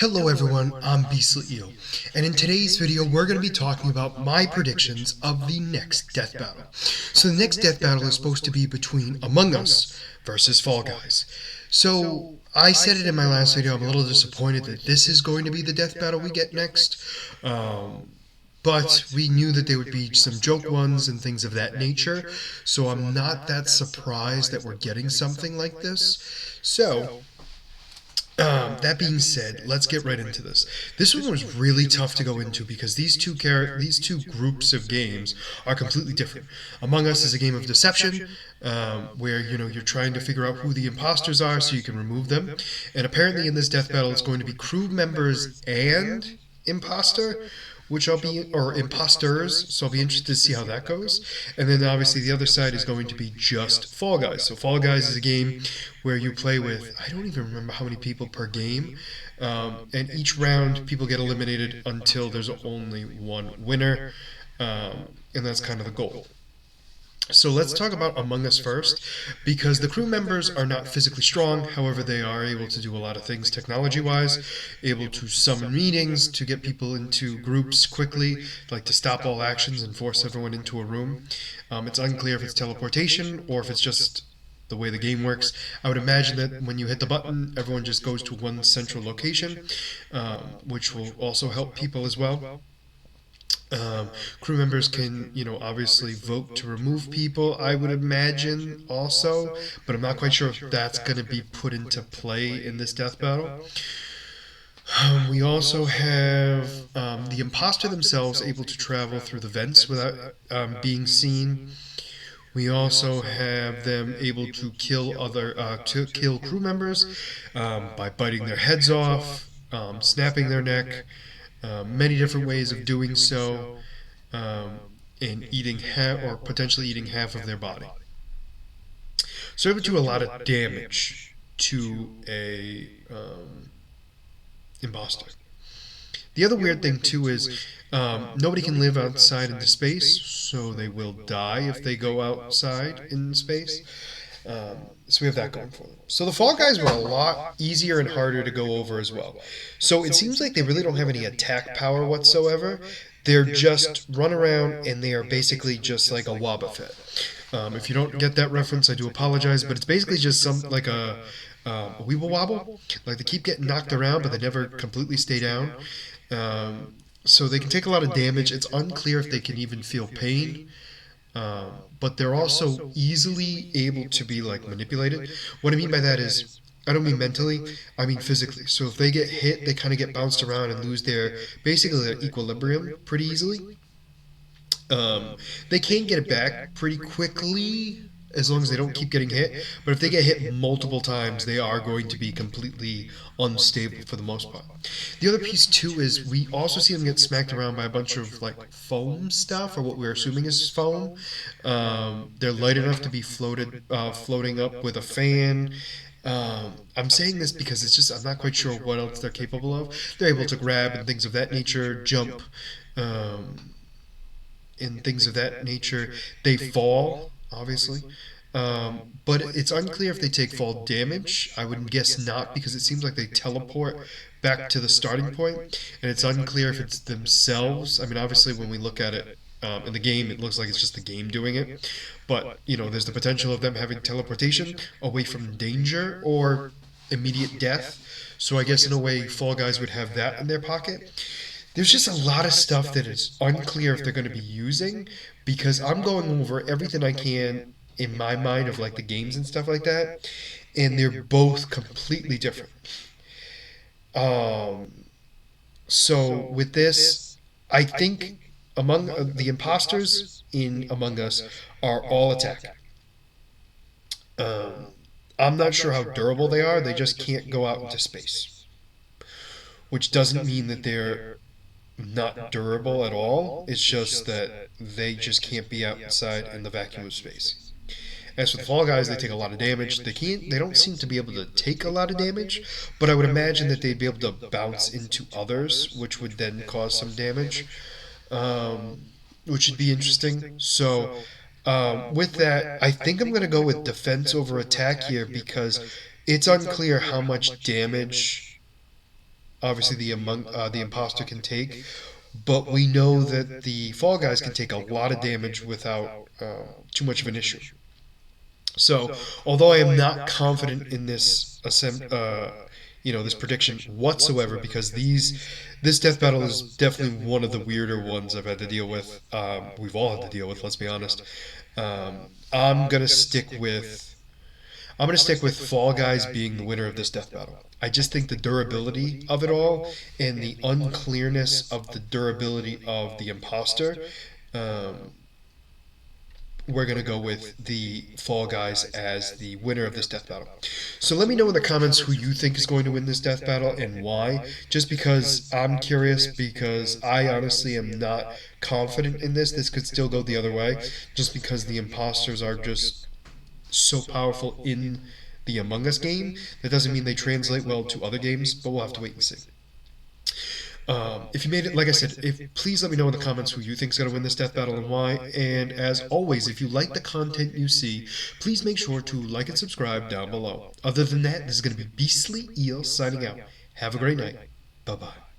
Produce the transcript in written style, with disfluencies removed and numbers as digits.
Hello everyone, I'm Beastly Eel, and in today's video we're going to be talking about my predictions of the next death battle. So the next death battle is supposed to be between Among Us versus Fall Guys. So I said it in my last video, I'm a little disappointed that this is going to be the death battle we get next. But we knew that there would be some joke ones and things of that nature, so I'm not that surprised that we're getting something like this. So that being said, let's get right into this. This one was really tough to go into because these two groups of games are completely different. Among Us is a game of deception, where you're trying to figure out who the imposters are so you can remove them. And apparently in this death battle, it's going to be crew members and imposter, or imposters, so I'll be interested to see how that goes. And then obviously the other side is going to be just Fall Guys. So Fall Guys is a game where you play with, I don't even remember how many people per game, and each round people get eliminated until there's only one winner, and that's kind of the goal. So let's talk about Among Us first, because the crew members are not physically strong, however they are able to do a lot of things technology-wise, able to summon meetings, to get people into groups quickly, like to stop all actions and force everyone into a room. It's unclear if it's teleportation or if it's just the way the game works. I would imagine that when you hit the button, everyone just goes to one central location, which will also help people as well. Crew members can, obviously vote to remove people, I would imagine, also, but I'm not quite sure if that's going to be put into play in this death battle. We also have the imposter themselves able to travel through the vents without being seen. We also have them able to kill kill crew members by biting their heads off, snapping their neck. Many different ways of doing so, and eating or potentially eating half of their body. So able to do a lot of damage to a imposter. The other weird thing too is nobody can live outside into space, so they will die if they go outside in space. So we have that going for them. So the Fall Guys were a lot easier and harder to go over as well. So it seems like they really don't have any attack power whatsoever. They're just run around and they are basically just like a Wobbuffet. If you don't get that reference, I do apologize, but it's basically just like a Weeble Wobble. Like they keep getting knocked around, but they never completely stay down. So they can take a lot of damage. It's unclear if they can even feel pain. But they're also easily able to be like manipulated. What I mean by that is, I don't mean mentally, I mean physically. So if they get hit, they kind of get bounced around and lose basically their equilibrium pretty easily. They can get it back pretty quickly as long as they don't keep getting hit. But if they get hit multiple times, they are going to be completely unstable for the most part. The other piece too is we also see them get smacked around by a bunch of like foam stuff, or what we're assuming is foam. They're light enough to be floating up with a fan. I'm saying this because I'm not quite sure what else they're capable of. They're able to grab and things of that nature, jump, and things of that nature. They fall, obviously. But it's unclear if they take fall damage. I would guess not, because it seems like they teleport back to the starting point, and it's unclear if it's themselves. I mean, obviously, when we look at it in the game, it looks like it's just the game doing it. But, there's the potential of them having teleportation away from danger or immediate death. So I guess in a way, Fall Guys would have that in their pocket. There's just a lot of stuff that is unclear if they're going to be using, because I'm going over everything I can in my mind of like the games and stuff like that, and they're both completely different. So with this, I think among the imposters in Among Us are all attack. I'm not sure how durable they are. They just can't go out into space, which doesn't mean that they're not durable at all. It's just that they just can't be outside in the vacuum of space. As for the Fall Guys, they take a lot of damage. They don't seem to be able to take a lot of damage, but I would imagine that they'd be able to bounce into others, which would then cause some damage, which would be interesting. So, with that, I think I'm going to go with defense over attack here, because it's unclear how much damage obviously the imposter can take, but we know that the Fall Guys can take a lot of damage without too much of an issue. So, although I am not confident in this prediction whatsoever, because this death battle is definitely one of the weirder ones I've had to deal with. We've all had to deal with. Let's be honest. I'm gonna stick with Fall Guys being the winner of this death battle. I just think the durability of it all and the unclearness of the durability of the imposter. Um, we're going to go with the Fall Guys as the winner of this death battle. So let me know in the comments who you think is going to win this death battle and why. Just because I'm curious, because I honestly am not confident in this. This could still go the other way, just because the imposters are just so powerful in the Among Us game. That doesn't mean they translate well to other games, but we'll have to wait and see. If you made it, like I said, please let me know in the comments who you think is going to win this death battle and why. And as always, if you like the content you see, please make sure to like and subscribe down below. Other than that, this is going to be Beastly Eel signing out. Have a great night. Bye bye.